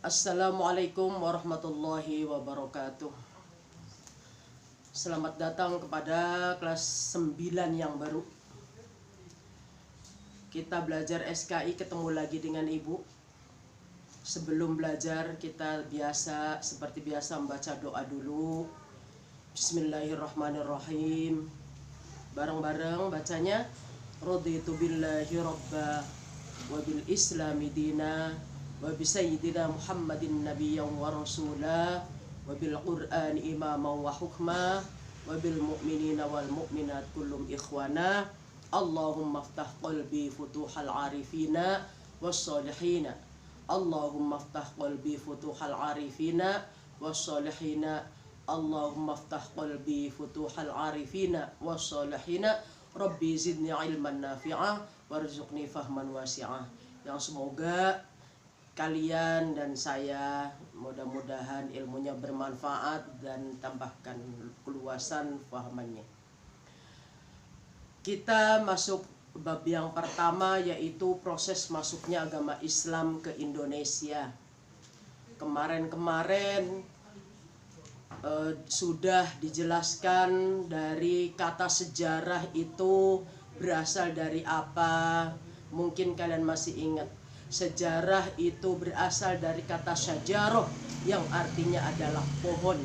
Assalamualaikum warahmatullahi wabarakatuh. Selamat datang kepada kelas 9 yang baru. Kita belajar SKI, ketemu lagi dengan Ibu. Sebelum belajar kita seperti biasa membaca doa dulu. Bismillahirrahmanirrahim. Bareng-bareng bacanya. Raditu billahi rabba wa bil islami dina wa bi sayyidina Muhammadin nabiyyan wa rasula wa bil qur'an imama wa hukma wa bil mu'minina wal mu'minat kullum ikhwana. Allahumma aftah qalbi futuhal arifina was salihina. Allahumma aftah qalbi futuhal arifina was salihina. Allahumma aftah qalbi futuhal arifina was salihina. Rabbi zidni ilman nafi'ah warzuqni fahman wasi'ah. Yang semoga kalian dan saya mudah-mudahan ilmunya bermanfaat dan tambahkan keluasan fahamannya. Kita masuk bab yang pertama, yaitu proses masuknya agama Islam ke Indonesia. Kemarin sudah dijelaskan dari kata sejarah itu berasal dari apa. Mungkin kalian masih ingat. Sejarah itu berasal dari kata syajarah yang artinya adalah pohon.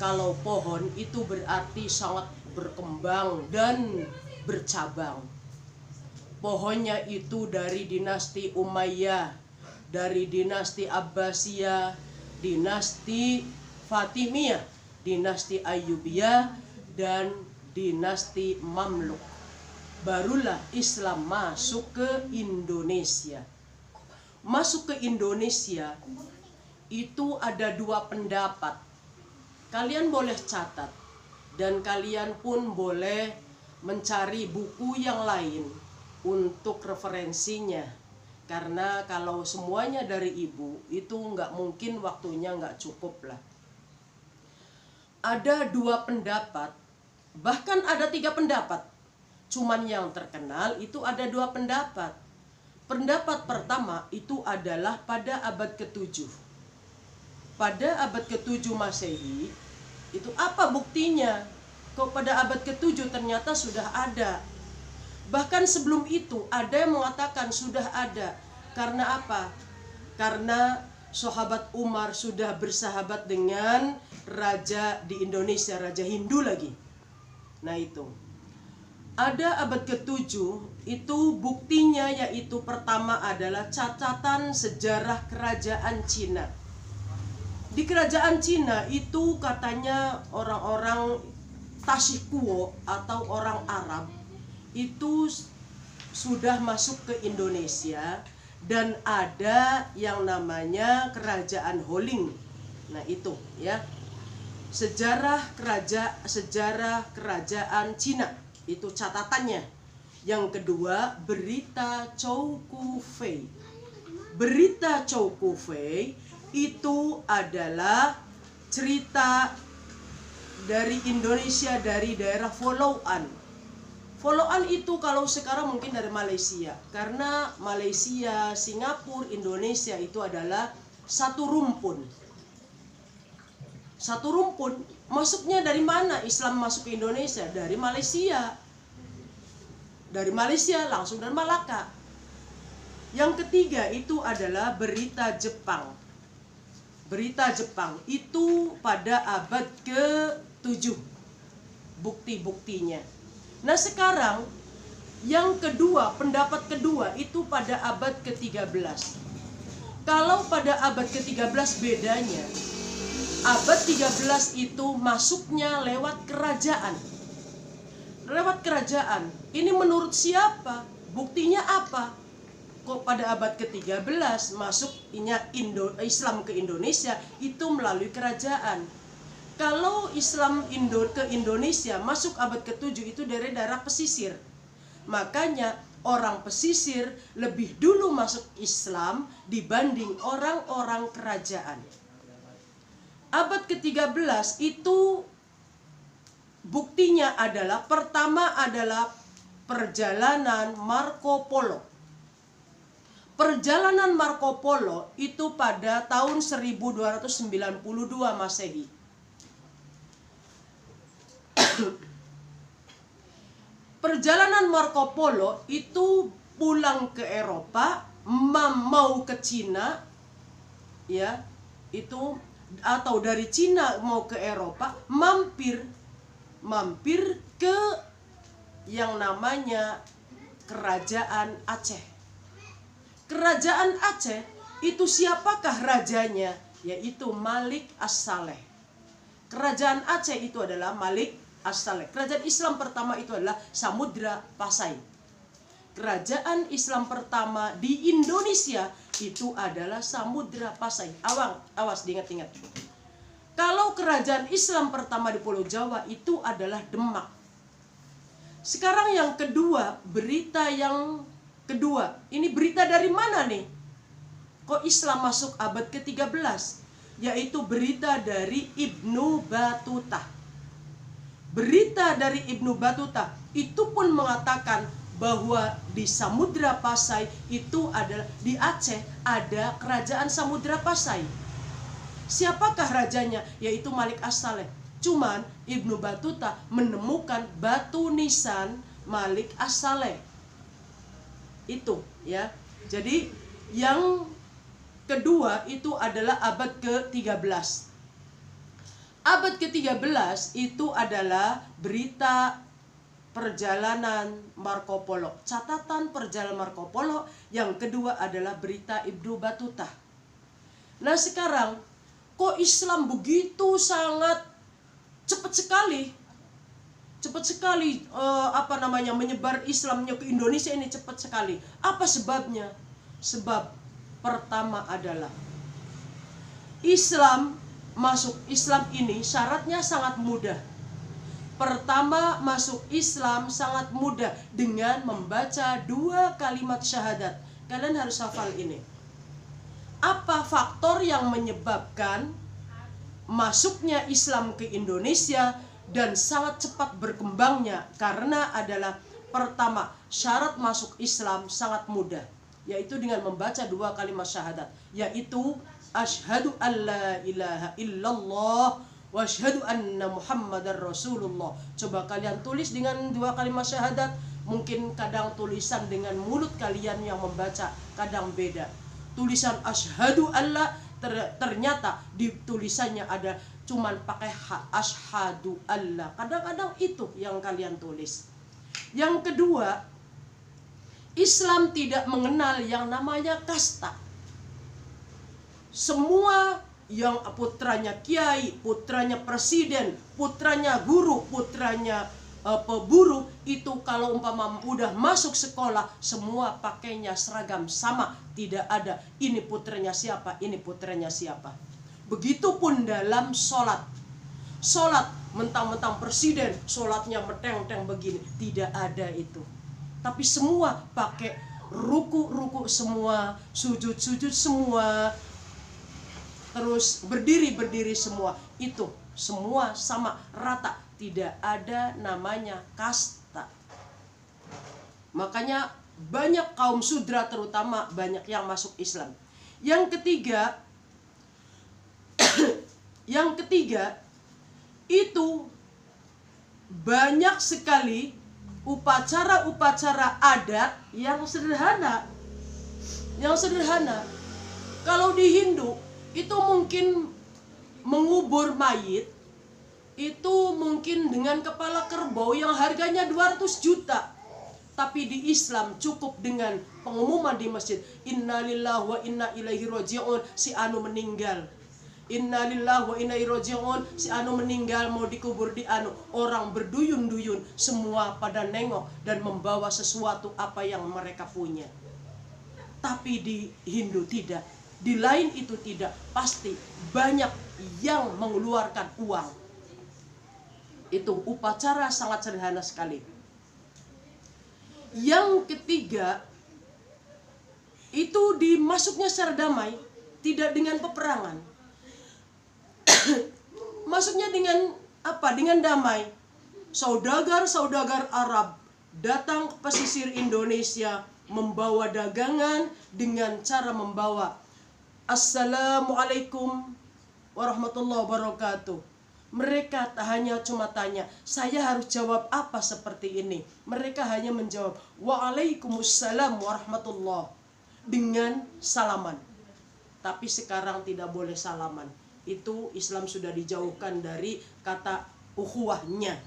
Kalau pohon itu berarti sangat berkembang dan bercabang. Pohonnya itu dari dinasti Umayyah, dari dinasti Abbasiyah, dinasti Fatimiyah, dinasti Ayyubiyah, dan dinasti Mamluk. Barulah Islam masuk ke Indonesia. Masuk ke Indonesia itu ada dua pendapat. Kalian boleh catat dan kalian pun boleh mencari buku yang lain untuk referensinya. Karena kalau semuanya dari Ibu itu nggak mungkin, waktunya nggak cukup lah. Ada dua pendapat, bahkan ada 3 pendapat. Cuman yang terkenal itu ada 2 pendapat. Pendapat pertama itu adalah pada abad ke-7. Pada abad ke-7 Masehi, itu apa buktinya? Kok pada abad ke-7 ternyata sudah ada. Bahkan sebelum itu ada yang mengatakan sudah ada. Karena apa? Karena sahabat Umar sudah bersahabat dengan raja di Indonesia, raja Hindu lagi. Nah itu. Ada abad ke-7, itu buktinya yaitu pertama adalah catatan sejarah kerajaan Cina. Di kerajaan Cina itu katanya orang-orang Tasikuo atau orang Arab itu sudah masuk ke Indonesia dan ada yang namanya kerajaan Holing. Nah itu ya. Sejarah kerajaan Cina. Itu catatannya. Yang kedua, berita Chow Koo Fei. Berita Chow Koo Fei itu adalah cerita dari Indonesia, dari daerah Followan. Followan itu kalau sekarang mungkin dari Malaysia. Karena Malaysia, Singapura, Indonesia itu adalah satu rumpun. Satu rumpun. Masuknya dari mana Islam masuk ke Indonesia? Dari Malaysia. Dari Malaysia langsung dari Malaka. Yang ketiga itu adalah berita Jepang. Berita Jepang itu pada abad ke-7. Bukti-buktinya. Nah sekarang yang kedua, pendapat kedua itu pada abad ke-13. Kalau pada abad ke-13 bedanya, abad 13 itu masuknya lewat kerajaan. Lewat kerajaan. Ini menurut siapa? Buktinya apa? Kok pada abad ke-13 masuknya Islam ke Indonesia itu melalui kerajaan. Kalau Islam ke Indonesia masuk abad ke-7 itu dari daerah pesisir. Makanya orang pesisir lebih dulu masuk Islam dibanding orang-orang kerajaan. Abad ke-13 itu buktinya adalah, pertama adalah perjalanan Marco Polo. Perjalanan Marco Polo itu pada tahun 1292 Masehi. Perjalanan Marco Polo itu pulang ke Eropa, mau ke Cina, ya, itu atau dari Cina mau ke Eropa, mampir ke yang namanya Kerajaan Aceh. Kerajaan Aceh itu siapakah rajanya? Yaitu Malik As-Saleh. Kerajaan Aceh itu adalah Malik As-Saleh. Kerajaan Islam pertama itu adalah Samudra Pasai. Kerajaan Islam pertama di Indonesia itu adalah Samudra Pasai. Awas diingat-ingat. Kalau kerajaan Islam pertama di Pulau Jawa itu adalah Demak. Sekarang yang kedua, berita yang kedua. Ini berita dari mana nih? Kok Islam masuk abad ke-13? Yaitu berita dari Ibnu Battuta. Berita dari Ibnu Battuta itu pun mengatakan bahwa di Samudra Pasai itu adalah di Aceh ada kerajaan Samudra Pasai. Siapakah rajanya? Yaitu Malik As-Saleh. Cuman Ibnu Battuta menemukan batu nisan Malik As-Saleh. Itu ya. Jadi yang kedua itu adalah abad ke-13. Abad ke-13 itu adalah berita perjalanan Marco Polo. Catatan perjalanan Marco Polo. Yang kedua adalah berita Ibnu Battuta. Nah sekarang kok Islam begitu sangat cepat sekali menyebar Islamnya ke Indonesia ini cepat sekali. Apa sebabnya? Sebab pertama adalah Islam ini syaratnya sangat mudah. Pertama, masuk Islam sangat mudah dengan membaca 2 kalimat syahadat. Kalian harus hafal ini. Apa faktor yang menyebabkan masuknya Islam ke Indonesia dan sangat cepat berkembangnya? Karena adalah pertama, syarat masuk Islam sangat mudah, yaitu dengan membaca 2 kalimat syahadat, yaitu asyhadu alla ilaha illallah wa asyhadu anna muhammadar rasulullah. Coba kalian tulis dengan 2 kalimat syahadat. Mungkin kadang tulisan dengan mulut kalian yang membaca kadang beda. Tulisan asyhadu alla ternyata di tulisannya ada cuman pakai asyhadu alla. Kadang-kadang itu yang kalian tulis. Yang kedua, Islam tidak mengenal yang namanya kasta. Semua yang putranya kiai, putranya presiden, putranya guru, putranya peburu, itu kalau umpama udah masuk sekolah semua pakainya seragam sama, tidak ada ini putranya siapa, ini putranya siapa. Begitupun dalam sholat. Sholat mentang-mentang presiden sholatnya meteng-teng begini, tidak ada itu. Tapi semua pakai ruku-ruku semua, sujud-sujud semua, terus berdiri-berdiri semua. Itu semua sama rata, tidak ada namanya kasta. Makanya banyak kaum sudra terutama banyak yang masuk Islam. Yang ketiga itu banyak sekali upacara-upacara adat yang sederhana. Kalau di Hindu itu mungkin mengubur mayit itu mungkin dengan kepala kerbau yang harganya 200 juta. Tapi di Islam cukup dengan pengumuman di masjid, innalillahi wa inna ilaihi raji'un, si anu meninggal. Innalillahi wa inna ilaihi raji'un, si anu meninggal, mau dikubur di anu. Orang berduyun-duyun semua pada nengok dan membawa sesuatu apa yang mereka punya. Tapi di Hindu tidak. Di lain itu tidak. Pasti banyak yang mengeluarkan uang. Itu upacara sangat sederhana sekali. Yang ketiga itu dimasuknya secara damai, tidak dengan peperangan. Masuknya dengan apa? Dengan damai. Saudagar-saudagar Arab datang ke pesisir Indonesia membawa dagangan dengan cara membawa Assalamualaikum warahmatullahi wabarakatuh. Mereka tak hanya cuma tanya, saya harus jawab apa seperti ini. Mereka hanya menjawab Waalaikumsalam warahmatullahi dengan salaman. Tapi sekarang tidak boleh salaman. Itu Islam sudah dijauhkan dari kata ukhuwahnya.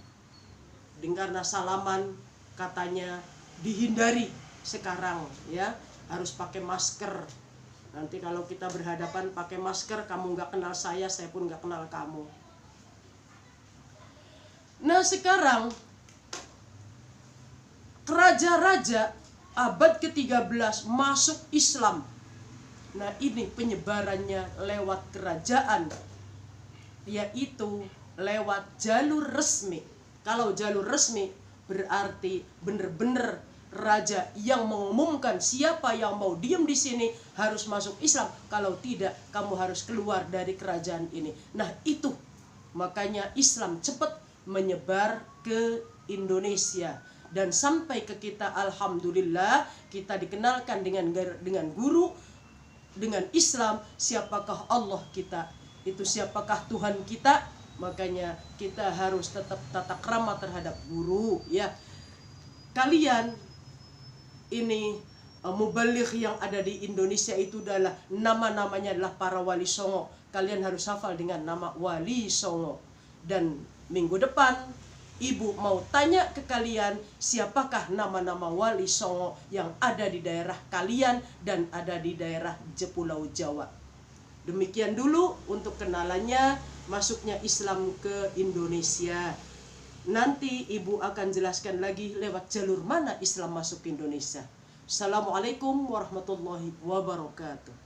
Karena salaman katanya dihindari sekarang, ya, harus pakai masker. Nanti kalau kita berhadapan pakai masker, kamu nggak kenal saya pun nggak kenal kamu. Nah sekarang raja-raja abad ke-13 masuk Islam. Nah ini penyebarannya lewat kerajaan, yaitu lewat jalur resmi. Kalau jalur resmi berarti benar-benar raja yang mengumumkan siapa yang mau diam di sini harus masuk Islam. Kalau tidak, kamu harus keluar dari kerajaan ini. Nah itu makanya Islam cepat menyebar ke Indonesia dan sampai ke kita. Alhamdulillah kita dikenalkan dengan guru, dengan Islam. Siapakah Allah kita? Itu siapakah Tuhan kita? Makanya kita harus tetap tata krama terhadap guru, ya. Kalian ini mubaligh yang ada di Indonesia itu adalah nama-namanya adalah para wali songo. Kalian harus hafal dengan nama wali songo. Dan minggu depan ibu mau tanya ke kalian siapakah nama-nama wali songo yang ada di daerah kalian dan ada di daerah Pulau Jawa. Demikian dulu untuk kenalannya masuknya Islam ke Indonesia. Nanti ibu akan jelaskan lagi lewat jalur mana Islam masuk ke Indonesia. Assalamualaikum warahmatullahi wabarakatuh.